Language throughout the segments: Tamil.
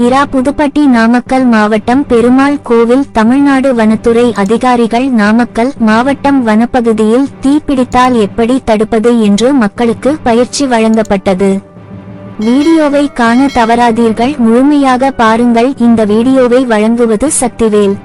இரா புதுப்பட்டி நாமக்கல் மாவட்டம் பெருமாள் கோவில் தமிழ்நாடு வனத்துறை அதிகாரிகள் நாமக்கல் மாவட்டம் வனப்பகுதியில் தீப்பிடித்தால் எப்படி தடுப்பது என்று மக்களுக்கு பயிற்சி வழங்கப்பட்டது. வீடியோவை காண தவறாதீர்கள், முழுமையாக பாருங்கள். இந்த வீடியோவை வழங்குவது சக்திவேல்.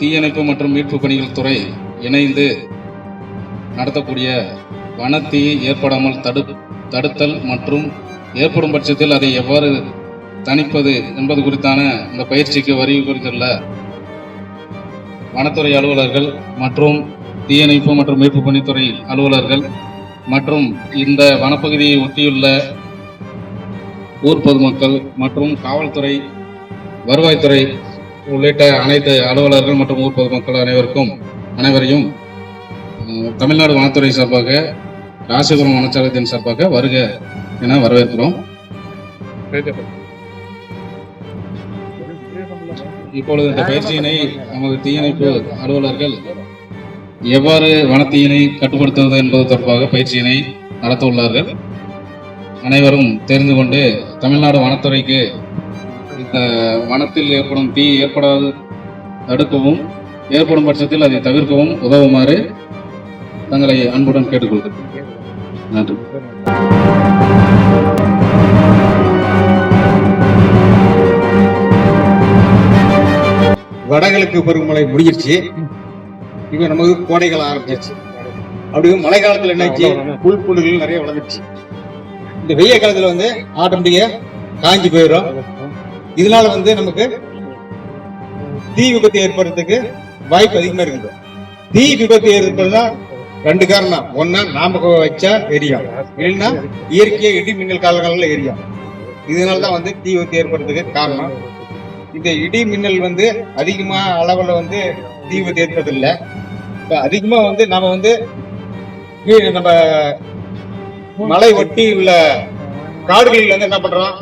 தீயணைப்பு மற்றும் மீட்பு பணிகள் துறை இணைந்து நடத்தக்கூடிய வனத்தீ ஏற்படாமல் தடுத்தல் மற்றும் ஏற்படும் பட்சத்தில் அதை எவ்வாறு தணிப்பது என்பது குறித்தான இந்த பயிற்சிக்கு வருகை புரிந்துள்ள வனத்துறை அலுவலர்கள் மற்றும் தீயணைப்பு மற்றும் மீட்பு பணித்துறை அலுவலர்கள் மற்றும் இந்த வனப்பகுதியை ஒட்டியுள்ள ஊர் பொதுமக்கள் மற்றும் காவல்துறை, வருவாய்த்துறை உள்ளிட்ட அனைத்து அலுவலர்கள் மற்றும் ஊர் பொதுமக்கள் அனைவரையும் தமிழ்நாடு வனத்துறை சார்பாக, ராசிபுரம் வனச்சாலைத்தின் சார்பாக வருக என வரவேற்கிறோம். இப்பொழுது இந்த பயிற்சியினை நமது தீயணைப்பு அலுவலர்கள் எவ்வாறு வனத்தீயினை கட்டுப்படுத்துவது என்பது தொடர்பாக பயிற்சியினை நடத்த உள்ளார்கள். அனைவரும் தெரிந்து கொண்டு தமிழ்நாடு வனத்துறைக்கு இந்த வனத்தில் ஏற்படும் தீ ஏற்படாது தடுக்கவும், ஏற்படும் பட்சத்தில் அதை தவிர்க்கவும் உதவுமாறு தங்களை அன்புடன் கேட்டுக்கொள்கிறேன். நன்றி. வடகிழக்கு பருவமழை முடிஞ்சிருச்சு. இப்ப நமக்கு கோடைகாலம் ஆரம்பிச்சிருச்சு. அப்படியும் மழை காலத்துல என்னாச்சு, புல் புல்லுகள் நிறைய வளர்ந்துருச்சு. இந்த வெய்ய காலத்துல ஆட்டோமேட்டிக்கா காஞ்சி போயிடும். இதனால வந்து நமக்கு தீ விபத்து ஏற்படுறதுக்கு வாய்ப்பு அதிகமா இருக்குது. தீ விபத்து ஏற்படுறதுனா ரெண்டு காரணம். ஒன்னா நாம வச்சா எரியும், இல்லைன்னா இயற்கையா இடி மின்னல் காலங்களில் எரியும். இதனாலதான் வந்து தீ விபத்து ஏற்படுறதுக்கு காரணம். இந்த இடி மின்னல் வந்து அதிகமா அளவுல வந்து தீ விபத்து ஏற்படுறது இல்லை. இப்ப அதிகமா வந்து நாம வந்து நம்ம மலை ஒட்டி உள்ள காடுகளில் வந்து என்ன பண்றோம்,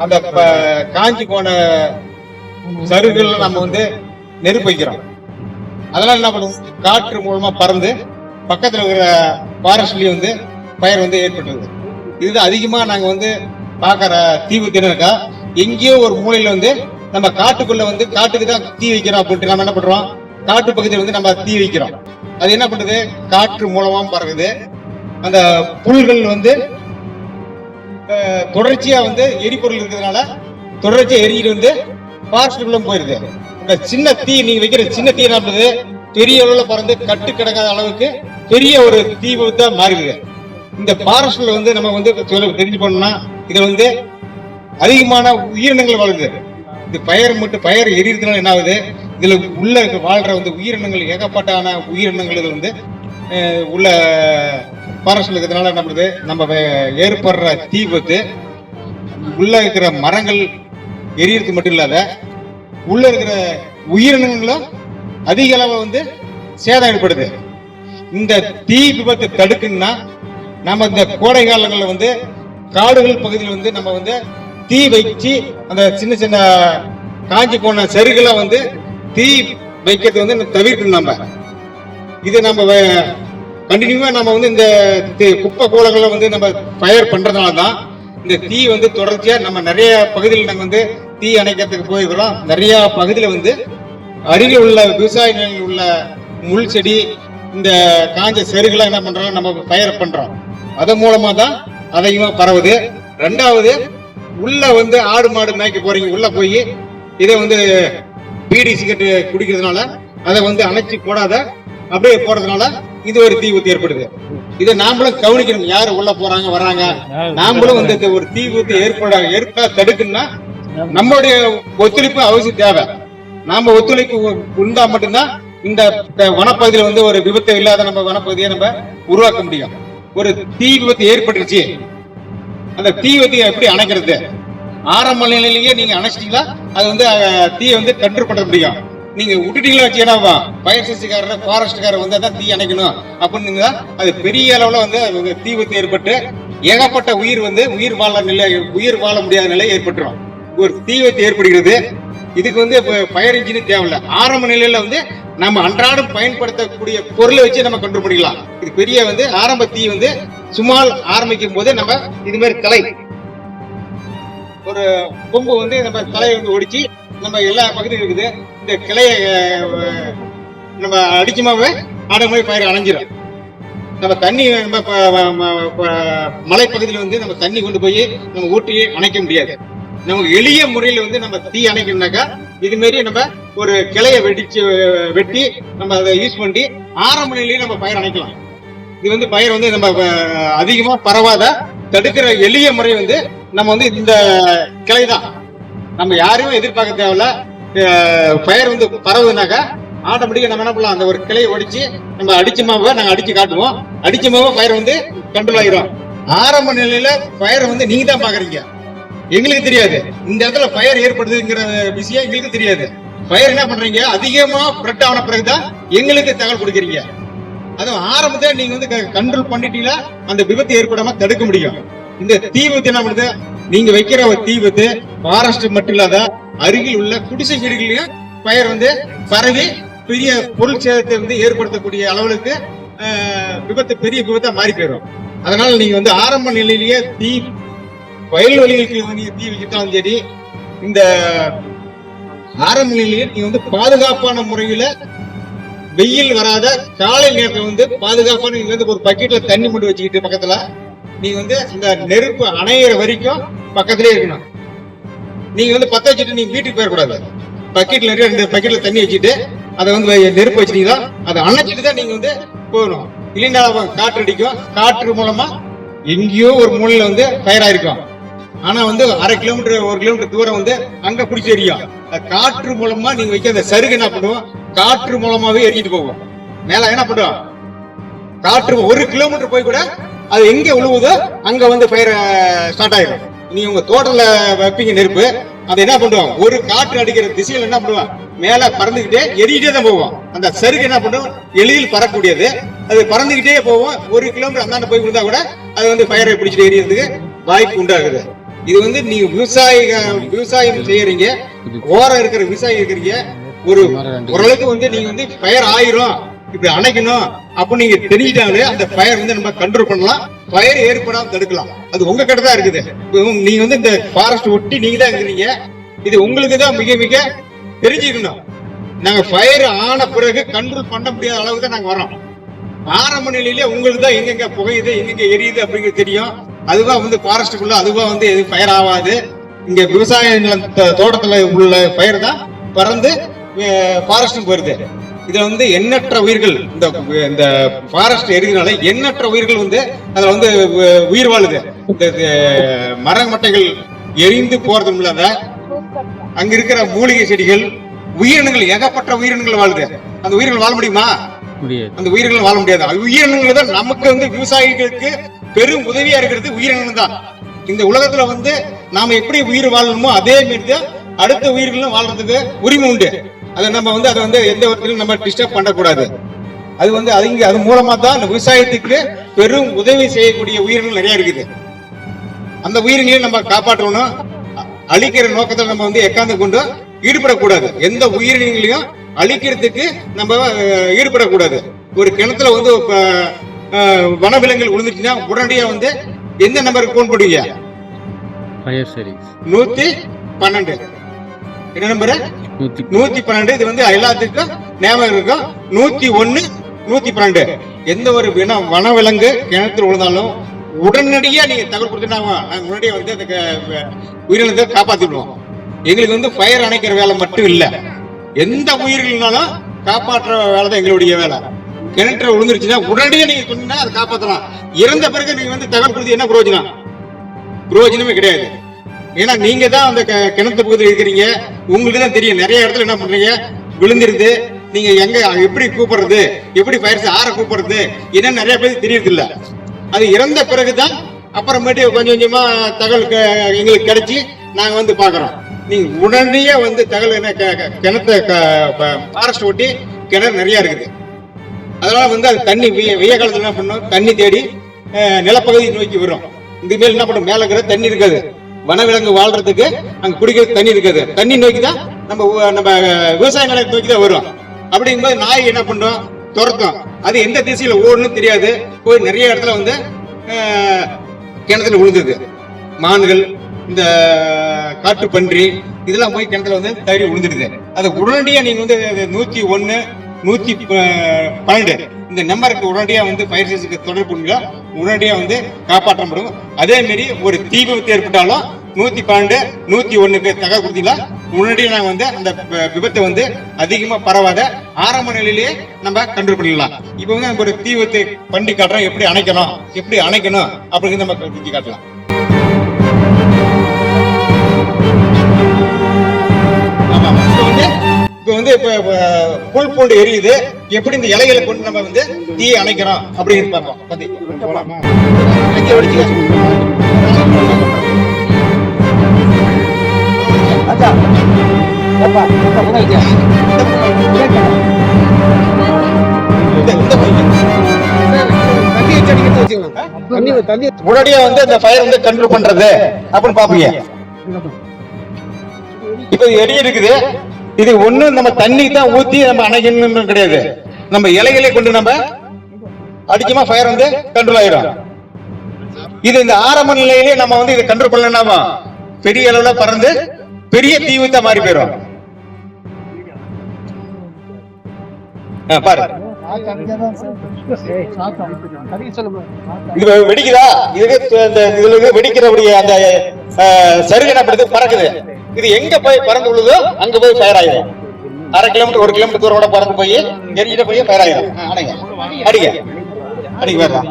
அந்த காஞ்சி போன சருகுல நம்ம வந்து நெருப்பு வைக்கிறோம். அதனால என்ன பண்ணுவோம், காற்று மூலமா பறந்து பக்கத்துல இருக்கிற ஃபாரஸ்ட்லயும் வந்து ஃபயர் வந்து ஏற்பட்டுருது. இதுதான் அதிகமா நாங்க வந்து பாக்குற தீ விபத்துனாக்கா, எங்கேயோ ஒரு மூலையில வந்து நம்ம காட்டுக்குள்ள வந்து காட்டுக்கு தான் தீ வைக்கிறோம் அப்படின்ட்டு நம்ம என்ன பண்றோம், காட்டு பகுதியில் வந்து நம்ம தீ வைக்கிறோம். அது என்ன பண்ணுது, காற்று மூலமா பறகுது. அந்த புல்கள் வந்து தொடர்ச்சியா வந்து எரிபொருள் இருக்கிறதுனால தொடர்ச்சியா எரியிட்டு வந்து ஃபாரஸ்டுக்குள்ள போயிருது. இந்த சின்ன தீ நீங்க வைக்கிற சின்ன தீ என்ன பண்ணுது, பெரிய அளவுல பறந்து கட்டு கிடக்காத அளவுக்கு பெரிய ஒரு தீ விபத்தா மாறிடுது. இந்த ஃபாரஸ்ட்ல வந்து நம்ம வந்து தெரிஞ்சு பண்ணோம்னா இதுல வந்து அதிகமான உயிரினங்கள் வாழுது. இது பயர் எரியறதுனால என்ன ஆகுது, இதுல உள்ள வாழ்ற வந்து உயிரினங்கள் ஏகப்பட்டான உயிரினங்கள் இது வந்து உள்ள ஃபாரஸ்ட்ல இருக்கிறதுனால என்ன பண்ணுது, நம்ம ஏற்படுற தீ விபத்து உள்ள இருக்கிற மரங்கள் எரியறது மட்டும் இல்லாத உள்ள இருக்கிற உயிரினங்களும் அதிக அளவு வந்து சேதம் ஏற்படுது. இந்த தீ விபத்தை தடுக்கணும்னா நம்ம இந்த கோடை காலங்களில் வந்து காடுகள் பகுதியில் வந்து நம்ம வந்து தீ வச்சு அந்த சின்ன சின்ன காஞ்சி போன செருகளை வந்து தீ வைக்கிறது வந்து தவிர்க்கணும். நம்ம இது நம்ம கண்டினியூவா நம்ம வந்து இந்த குப்பை கூலங்களை வந்து நம்ம ஃபயர் பண்றதுனால தான் இந்த தீ வந்து தொடர்ச்சியா நம்ம நிறைய பகுதியில் நாங்கள் வந்து தீ அணைக்கிறதுக்கு போயிருக்கிறோம். நிறைய பகுதியில் வந்து அருகில் உள்ள விவசாய நிலையில் உள்ள முள் செடி இந்த காஞ்ச செருகளை என்ன பண்றோம், நம்ம ஃபயர் பண்றோம். அதன் மூலமா தான் அதிகமா பரவுது. ரெண்டாவது, உள்ள வந்து ஆடு மாடு மேய்க்க போறீங்க, உள்ள போய் இதை வந்து பீடி சிகரெட் குடிக்கிறதுனால அதை வந்து அணைச்சி போடாத அப்படியே போறதுனால இது ஒரு தீ விபத்து ஏற்படுது. இதை நாமளும் கவனிக்கணும், யாரு உள்ள போறாங்க வர்றாங்க. நாமளும் வந்து ஒரு தீ விபத்து ஏற்பட தடுக்கணும்னா நம்மளுடைய ஒத்துழைப்பு அவசியம் தேவை. நாம ஒத்துழைப்பு இருந்தா மட்டும்தான் இந்த வனப்பகுதியில வந்து ஒரு விபத்து இல்லாத நம்ம வனப்பகுதியை நம்ம உருவாக்க முடியும். ஒரு தீ விபத்து ஏற்பட்டுருச்சு, அந்த தீ விபத்தை எப்படி அணைக்கிறது? ஆரம்ப நிலையிலேயே நீங்க அணைச்சிட்டீங்களா அது வந்து தீயை வந்து கண்ட்ரோல் பண்ண முடியும். நீங்க விட்டுட்டீங்களா வச்சு என்னவா, ஃபயர் சர்வீஸ்காரர் ஃபாரஸ்ட்காரர் வந்து அதான் தீ அணைக்கணும் அப்படின்னு அது பெரிய அளவுல வந்து தீ விபத்து ஏற்பட்டு ஏகப்பட்ட உயிர் வாழ முடியாத நிலை ஏற்பட்டுரும். ஒரு தீ விபத்து ஏற்படுகிறது. இதுக்கு வந்து ஃபயர் இன்ஜின் தேவையில்லை. ஆரம்ப நிலையில வந்து நம்ம அன்றாடம் பயன்படுத்தக்கூடிய பொருளை வச்சு நம்ம கண்ட்ரோல் பண்ணிக்கலாம். இது பெரிய வந்து ஆரம்ப தீ வந்து சுமால் ஆரம்பிக்கும் போது நம்ம இது மாதிரி கலை ஒரு கொம்பு வந்து நம்ம தலையை வந்து ஒடிச்சு நம்ம எல்லா பகுதியும் இருக்குது. இந்த கிளையை நம்ம அடிக்குமாவே ஆடமாவே பயிர் அணைஞ்சிடும். நம்ம தண்ணி நம்ம மலைப்பகுதியில் வந்து நம்ம தண்ணி கொண்டு போய் நம்ம ஊட்டி அணைக்க முடியாது. நமக்கு எளிய முறையில் வந்து நம்ம தீ அணைக்கணும்னாக்கா இது மாரி நம்ம ஒரு கிளையை வெட்டி நம்ம அதை யூஸ் பண்ணி ஆரம்ப நிலையிலேயே நம்ம பயிர் அணைக்கலாம். இது வந்து பயிர் வந்து நம்ம அதிகமா பரவாத தடுக்கிற எளிய முறை வந்து நம்ம வந்து இந்த கிளை தான். நம்ம யாரையும் எதிர்பார்க்க தேவையில்ல. பயிர் வந்து பரவுதுனாக்கா ஆட்டோமேட்டிக்கா நம்ம என்ன பண்ணலாம், அந்த ஒரு கிளையை ஒடிச்சு நம்ம அடிச்சமாவே நாங்க அடிச்சு காட்டுவோம். அடிச்சமாவே பயிர் வந்து கண்ட்ரோல் ஆகிரும். ஆரம்ப நிலையில பயிர் வந்து நீங்க தான் பாக்குறீங்க, எங்களுக்கு தெரியாது. இந்த இடத்துல ஃபயர் ஏற்படுதுங்கிற விஷயம் எங்களுக்கு தெரியாது. ஃபயர் என்ன பண்றீங்க, அதிகமா ஸ்ப்ரெட் ஆன பிறகுதான் எங்களுக்கு தகவல் கொடுக்குறீங்க. அதுவும் ஆரம்பத்துல நீங்க வந்து கண்ட்ரோல் பண்ணிட்டீங்களா அந்த விபத்து ஏற்படாம தடுக்க முடியும். இந்த தீ விபத்து என்ன பண்ணுது, நீங்க வைக்கிற ஒரு தீ விபத்து ஃபாரஸ்ட் மட்டும் இல்லாத அருகில் உள்ள குடிசை வீடுகளையும் ஃபயர் வந்து பரவி பெரிய பொருள் சேதத்தை வந்து ஏற்படுத்தக்கூடிய அளவுக்கு பெரிய விபத்தா மாறி போயிடும். அதனால நீங்க வந்து ஆரம்ப நிலையிலேயே வயல்வெளிகளுக்கு நீங்க தீ வைக்கிட்டாலும் சரி, இந்த ஆரம்ப நிலையிலேயே நீங்க வந்து பாதுகாப்பான முறையில வெயில் வராத காலை நேரத்துல வந்து பாதுகாப்பான நீங்க வந்து ஒரு பக்கெட்ல தண்ணி மட்டும் வச்சுக்கிட்டு பக்கத்துல நீங்க வந்து இந்த நெருப்பு அணையிற வரைக்கும் பக்கத்திலே இருக்கணும். நீங்க வந்து பத்த வச்சுட்டு நீங்க வீட்டுக்கு போயிடக்கூடாது. பக்கெட்ல நிறைய 2 பக்கெட்ல தண்ணி வச்சுட்டு அதை வந்து நெருப்பு வச்சுட்டீங்களா அதை அணைச்சிட்டு தான் நீங்க வந்து போகணும். இல்லைன்னா காற்று அடிக்கும், காற்று மூலமா எங்கேயோ ஒரு மூலையில வந்து ஃபயர் ஆயிருக்கும். ஆனா வந்து 1/2 கிலோமீட்டர் 1 கிலோமீட்டர் தூரம் வந்து அங்க பிடிச்சி எரியும். காற்று மூலமா நீங்க வைக்க அந்த சருகு என்ன பண்ணுவோம், காற்று மூலமாவே எரிஞ்சிட்டு போகும். மேல என்ன பண்ணுவோம், காற்று 1 கிலோமீட்டர் போய் கூட அது எங்க உழுவுதோ அங்க வந்து ஃபயர் ஸ்டார்ட் ஆயிடும். நீ உங்க தோட்டத்துல வைப்பீங்க நெருப்பு, அது என்ன பண்ணுவோம், ஒரு காற்று அடிக்கிற திசையில என்ன பண்ணுவோம், மேல பறந்துகிட்டே எரிக்கிட்டே தான் போவோம். அந்த சருகு என்ன பண்ணுவோம், எளிதில் பறக்கக்கூடியது, அது பறந்துகிட்டே போவோம். 1 கிலோமீட்டர் அந்தாண்ட போய் விழுந்தா கூட அது வந்து ஃபயரை பிடிச்சிட்டு எரியறதுக்கு வாய்ப்பு உண்டாகுது. இது வந்து நீங்க விவசாயம் செய்யறீங்க, ஓரம் இருக்கிற விவசாயம் இருக்கிறீங்க, ஓரளவுக்கு வந்து நீங்க வந்து ஃபயர் ஆயிரும் இப்படி அணைக்கணும் அப்படின்னு நீங்க தெரிஞ்சிட்டாலே அந்த ஃபயர் வந்து நம்ம கண்ட்ரோல் பண்ணலாம், ஃபயர் ஏற்படாம தடுக்கலாம். அது உங்க கிட்ட தான் இருக்குது. நீங்க வந்து இந்த ஃபாரஸ்ட் ஒட்டி நீங்க தான் இருக்கிறீங்க, இது உங்களுக்கு தான் மிக மிக தெரிஞ்சுக்கணும். நாங்க ஃபயர் ஆன பிறகு கண்ட்ரோல் பண்ண முடியாத அளவுக்கு தான் நாங்க வரோம். ஆரம்ப நிலையிலே உங்களுக்கு தான் எங்கெங்க புகையுது எங்கெங்க எரியுது அப்படிங்கிறது தெரியும். அதுவா வந்து ஃபாரஸ்டுக்குள்ள அதுவா வந்து எதுவும் ஃபயர் ஆகாது. இங்க விவசாய தோட்டத்துல உள்ள ஃபயர் தான் பறந்து ஃபாரஸ்டும் போயிருது. இதுல வந்து எண்ணற்ற உயிர்கள் இந்த ஃபாரஸ்ட் எரிகிறதுனால எண்ணற்ற உயிர்கள் வந்து அதுல வந்து உயிர் வாழுது. இந்த மர மட்டைகள் எரிந்து போறது இல்லாத அங்க இருக்கிற மூலிகை செடிகள் உயிரினங்கள் ஏகப்பட்ட உயிரினங்கள் வாழுது. அந்த உயிரினங்கள் வாழ முடியுமா? அந்த உயிரினங்கள் வாழ முடியாது. உயிரினங்கள் தான் நமக்கு வந்து விவசாயிகளுக்கு பெரும் உதவியா இருக்கிறது உயிரினங்கள் தான். இந்த உலகத்துல வந்து நாம எப்படி உயிர் வாழணுமோ அதே மாதிரி தான் அடுத்த உயிர்களும் வாழ்றதுக்கு உரிமை உண்டு. அதை நம்ம வந்து அதை வந்து எந்த விதத்திலும் நம்ம டிஸ்டர்ப் பண்ணக்கூடாது. அது வந்து அது மூலமா தான் இந்த விவசாயத்துக்கு பெரும் உதவி செய்யக்கூடிய உயிரினங்கள் நிறைய இருக்குது. அந்த உயிரினங்களையும் நம்ம காப்பாற்றணும். அழிக்கிற நோக்கத்தில் நம்ம வந்து எக்காந்து கொண்டு ஈடுபடக்கூடாது. எந்த உயிரினங்களையும் அழிக்கிறதுக்கு நம்ம ஈடுபடக்கூடாது. ஒரு கிணத்துல வந்து வனவிலங்குகள் விழுந்துச்சுன்னா உடனடியா வந்து எந்த நம்பருக்கு போன் பண்ணுவீங்க? 112. என்ன நம்பரு? 112. இது வந்து எல்லாத்துக்கும் ஞாபகம் இருக்கும். 101, 112. எந்த ஒரு வனவிலங்கு கிணத்துல விழுந்தாலும் உடனடியா நீங்க தகவல் கொடுத்துட்டாங்க, நாங்க முன்னாடியே வந்து அந்த உயிரினத்தை காப்பாத்திடுவோம். எங்களுக்கு வந்து ஃபயர் அணைக்கிற வேலை மட்டும் இல்ல, எந்த உயிரினாலும் காப்பாற்ற வேலை தான் எங்களுடைய வேலை. கிணற்ற விழுந்துருச்சுன்னா உடனடியே நீங்க சொன்னா அதை காப்பாற்றலாம். இறந்த பிறகு நீங்க வந்து தகவல் கொடுத்து என்ன பிரயோஜனம்? பிரயோஜனமே கிடையாது. ஏன்னா நீங்க தான் அந்த கிணத்து பகுதியில் இருக்கிறீங்க, உங்களுக்கு தான் தெரியும். நிறைய இடத்துல என்ன பண்றீங்க, விழுந்துருது, நீங்க எங்க எப்படி கூப்பிடுறது, எப்படி ஃபயர் ஆற கூப்பிடுறது என்ன நிறைய பேருக்கு தெரியறது இல்ல. அது இறந்த பிறகுதான் அப்புறமேட்டு கொஞ்சம் கொஞ்சமா தகவல் எங்களுக்கு கிடைச்சி நாங்க வந்து பாக்குறோம். நீங்க உடனடியே வந்து தகவல் என்ன கிணத்த ஃபாரஸ்ட் ஒட்டி கிணறு நிறைய இருக்குது. அதனால வந்து அது தண்ணி வெய்ய காலத்துல என்ன பண்ணும், தண்ணி தேடி நிலப்பகுதி நோக்கி வரும். இந்த மேல என்ன பண்ணும், மேல இருக்கிற தண்ணி இருக்காது, வனவிலங்கு வாழ்றதுக்கு அங்க குடிக்கிறது தண்ணி இருக்காது. தண்ணி நோக்கி தான் நம்ம விவசாய நிலத்தை நோக்கி தான் வரும். அப்படிங்கும்போது நாய் என்ன பண்றோம், துரத்தும். அது எந்த திசையில ஓடணும்னு தெரியாது, போய் நிறைய இடத்துல வந்து கிணத்துல விழுந்தது. மான்கள், இந்த காட்டு பன்றி இதெல்லாம் போய் கிணத்துல வந்து தவறி விழுந்துடுது. அது உடனடியா நீங்க வந்து 101, 112 இந்த நம்பருக்கு உடனடியா வந்து ஃபயர் ஸ்டேஷனுக்கு தொடர்பு உடனடியா வந்து காப்பாற்றப்படும். அதே மாதிரி ஒரு தீ விபத்து ஏற்பட்டாலும் 112, 101க்கு தகவல் கொடுத்தீங்களா உடனடியா நாங்க வந்து அந்த விபத்தை வந்து அதிகமா பரவாத ஆரம்ப நிலையிலேயே நம்ம கண்ட்ரோல் பண்ணிடலாம். இப்ப வந்து நம்ம ஒரு தீ விபத்து பண்ணி காட்டுறோம், எப்படி அணைக்கணும் அப்படிங்கிறது நம்ம செஞ்சு காட்டலாம். இப்ப வந்து புல் பூண்டு எரியுது, எப்படி இந்த இலைகளை கொண்டு நம்ம வந்து தீயை அணைக்கிறோம் அப்படின்னு பார்ப்போம். உடனடியா வந்து அந்த ஃபயர் வந்து கண்ட்ரோல் பண்றது அப்படின்னு பாப்பீங்க. இப்ப எரி இருக்குது, இது ஒண்ணு நம்ம தண்ணி தான் ஊத்தி நம்ம அணைக்கணும் கிடையாது, நம்ம இலைகளை கொண்டு நம்ம அடிக்குமா ஃபயர் வந்து கண்ட்ரோல் ஆயிடும். இது இந்த ஆரம்ப நிலையிலே நம்ம வந்து இதை கண்ட்ரோல் பண்ணலன்னா பெரிய அளவுல பறந்து பெரிய தீ விபத்தா மாறி போயிடும். பாரு இது வெடிக்குதா, இதுல வெடிக்கிறபடிய அந்த சருகு என்ன பண்ணுது, பறக்குது. இது எங்க போய் பறந்து விழுதோ அங்க போய் ஃபயர் ஆயிடும். 1/2 கிலோமீட்டர் 1 கிலோமீட்டர் தூரம் கூட பறந்து போய் எரிஞ்சிட்ட போய் ஃபயர் ஆயிடும். அடிக்க வேண்டாம்,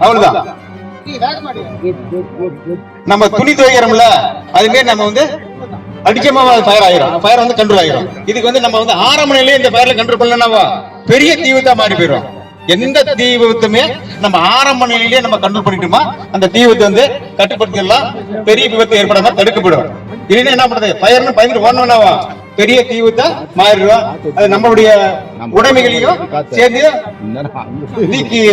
அவ்வளவுதான். நம்ம துணி துவைக்கிறோம்ல அதுமாரி நம்ம வந்து அடிச்சமா ஃபயர் ஆயிரும், ஃபயர் வந்து கண்ட்ரோல் ஆயிரும். இதுக்கு வந்து நம்ம வந்து ஆரம்ப நிலையிலே இந்த ஃபயர்ல கண்ட்ரோல் பண்ணலன்னா பெரிய தீ விபத்தா மாறி போயிடும். எந்த தீ விபத்துமே நம்ம ஆரம்ப நிலையிலேயே நம்ம கண்ட்ரோல் பண்ணிட்டோமா அந்த தீ விபத்து வந்து கட்டுப்படுத்திடலாம், பெரிய விபத்து ஏற்படாம தடுக்கப்படும். இல்லைன்னா என்ன பண்றது, ஃபயர்னு பயந்துட்டு ஓடணும்னாவா பெரிய தீ விபத்தா மாறிடும். அது நம்மளுடைய உடைமைகளையும் சேர்ந்து நீக்கி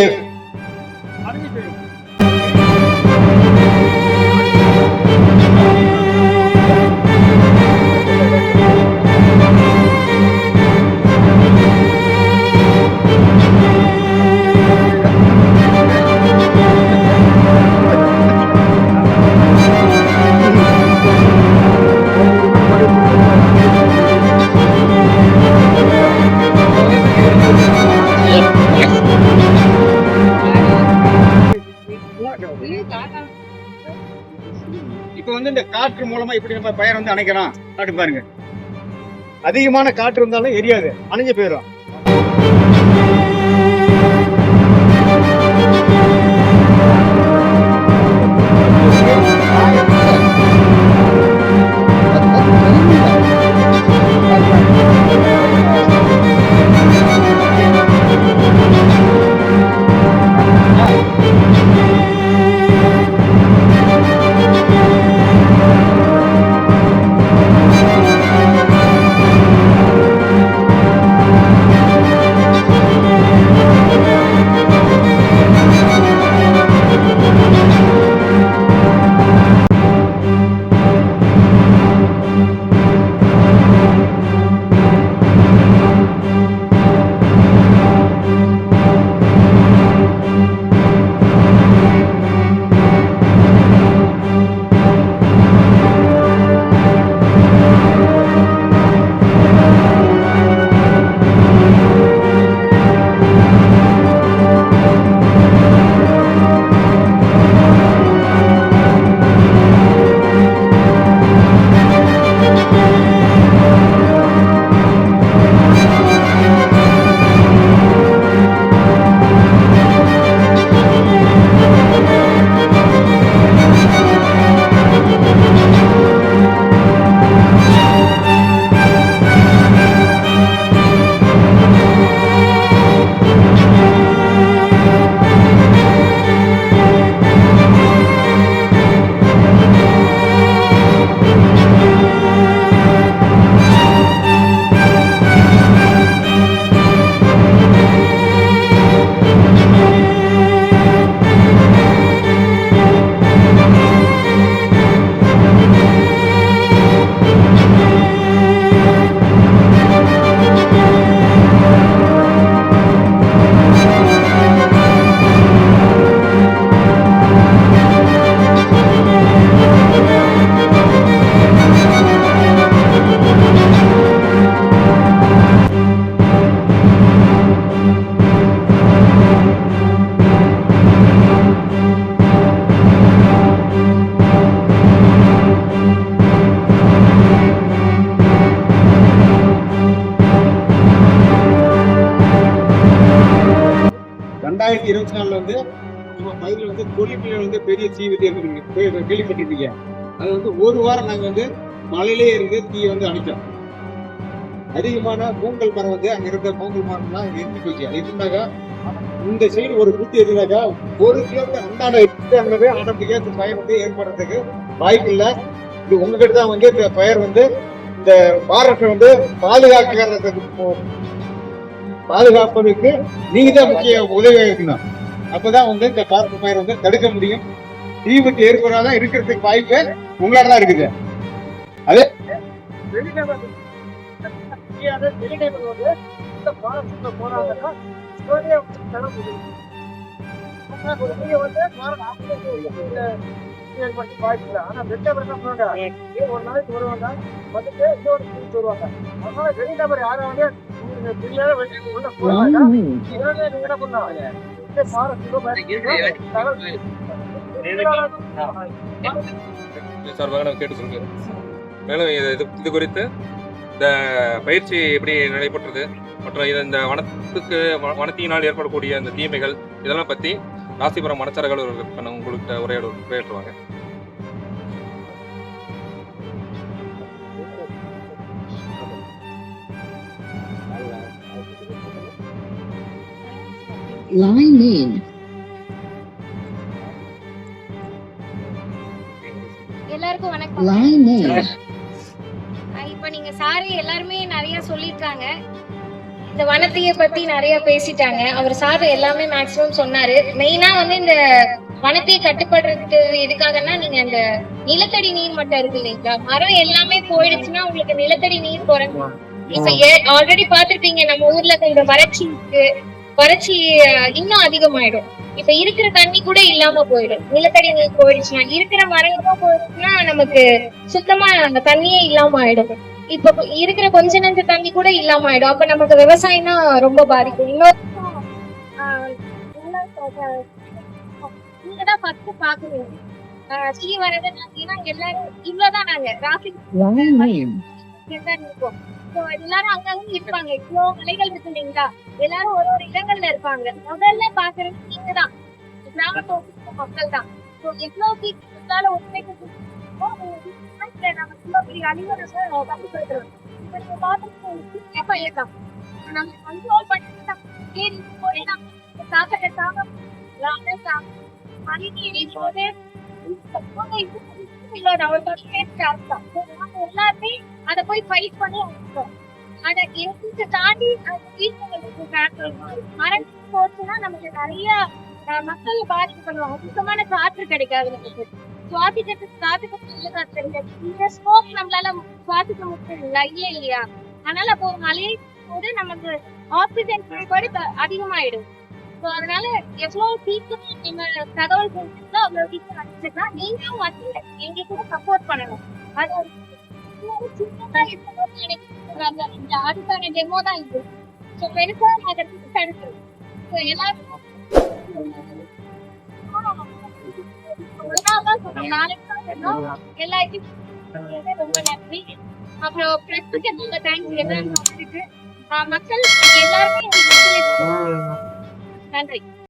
இப்ப வந்து இந்த காற்று மூலமா இப்படி நம்ம பயர் வந்து அணைக்கலாம். காட்டு பாருங்க, அதிகமான காற்று இருந்தாலும் எரியாது, அணைஞ்சு போயிடும். வந்து நம்ம பயிரில் வந்து கொல்லிமலையில வந்து பெரிய தீ விபத்து கேள்விப்பட்டிருக்கீங்க. அது வந்து ஒரு வாரம் நாங்க வந்து மலையிலே இருந்து தீ வந்து அணைச்சோம். அதிகமான மூங்கல் மரம் வந்து அங்க இருந்த மூங்கல் மரம்லாம் எரிஞ்சு போச்சு. அது இருந்தாக்கா இந்த சைடு ஒரு குத்தி இருந்தாக்கா 1 கிலோமீட்டர் அந்தாண்ட ஆட்டோமேட்டிக்கா பயிர் வந்து ஏற்படுறதுக்கு வாய்ப்பு இல்லை. இது உங்ககிட்ட தான் வந்து இந்த பயிர் வந்து இந்த ஃபாரஸ்ட் வந்து பாதுகாப்பதற்கு நீங்க தான் முக்கிய உதவியா இருக்கணும். அப்பதான் வந்து இந்த ஃபாரஸ்ட் பயிர் வந்து தடுக்க முடியும். தீ விபத்து ஏற்படாதான் இருக்கிறதுக்கு வாய்ப்பு உங்களால தான் இருக்குது. அதே ஆனா ஒரு நாளைக்கு வருவாங்க வந்துட்டு வருவாங்க. அதனால வெளிநபர் யாராவது கேட்டு மேலும் இது குறித்து இந்த பயிற்சி எப்படி நடைபெற்றது மற்றும் இந்த வனத்தினால் ஏற்படக்கூடிய அந்த தீமைகள் இதெல்லாம் பற்றி ராசிபுரம் மனச்சரகல் உங்கள்கிட்ட உரையாற்றுவாங்க. Line name. எல்லாருக்கும் வணக்கம். Line name. இப்ப நீங்க சாரு எல்லாருமே நிறைய சொல்லிருக்காங்க. இந்த வனத்தைய பத்தி நிறைய பேசிட்டாங்க. அவர் சாரு எல்லாமே மேக்ஸிமம் சொன்னாரு. மெயினா வந்து இந்த வனத்தையை கட்டுப்படுறது எதுக்காகன்னா, நீங்க அந்த நிலத்தடி நீர் மட்டம் இருக்கு இல்லைங்களா, மரம் எல்லாமே போயிடுச்சுன்னா உங்களுக்கு நிலத்தடி நீர் குறைஞ்சிடும். இப்ப ஆல்ரெடி பாத்துருப்பீங்க நம்ம ஊர்ல இந்த வறட்சி இன்னும் அதிகமாயிடும். இப்ப இருக்கிற தண்ணி கூட இல்லாம போயிடும். நிலத்தடி நீர் போயிடுச்சுன்னா, இருக்கிற மரங்களும் போயிடுச்சுன்னா நமக்கு சுத்தமா அந்த தண்ணியே இல்லாம ஆயிடும். இப்ப இருக்கிற கொஞ்ச நஞ்ச தண்ணி கூட இல்லாம ஆயிடும். அப்ப நமக்கு விவசாயம்னா ரொம்ப பாதிக்கும். நீங்கதான் ஃபர்ஸ்ட் பாக்குறீங்க தீ வரதுன்னா எல்லாரும் இவ்வளவுதான் நாங்க ராசி இருக்கோம். எல்லாரும் அங்கங்க இருப்பாங்க. இவ்வளவு மலைகள் இருக்கு இல்லைங்களா, எல்லாரும் ஒரு ஒரு இடங்கள்ல இருப்பாங்க. முதல்ல பாக்குறது நீங்கதான், கிராமத்து மக்கள் தான். எவ்வளவு சீக்கிரம் ஒற்றுமைக்கு நம்ம பெரிய அழிவரசை கட்டுப்படுத்துறோம். இப்ப நீங்க பாத்துட்டு நம்ம கண்ட்ரோல் பண்ணிட்டு எல்லாருமே அதை போய் ஃபைட் பண்ணி அதை தாண்டி மரம் போச்சுன்னா நமக்கு நிறைய மக்கள் பாதிக்கப்படுவாங்க. சுத்தமான காற்று கிடைக்காது. நமக்கு சுவாசிக்கிறதுக்கு காத்துக்கு இந்த ஸ்மோக் நம்மளால சுவாசிக்க முடியல இல்லையா. அதனால அப்போ மழையை போது நமக்கு ஆக்சிஜன் பயன்பாடு அதிகமாயிடும். அதனால எவ்வளவு சீக்கிரம் நம்ம தகவல் கொடுத்தீங்களோ அவ்வளவு சீக்கிரம் அடிச்சுக்கலாம். நீங்களும் வந்து எங்க கூட சப்போர்ட் பண்ணணும். அது சின்னதா இந்த அதுக்கான டெமோ தான் இது. பெருசா தடுக்கிறோம். எல்லாரும் ரொம்ப நன்றி. அப்புறம் மக்கள் எல்லாருமே நன்றி.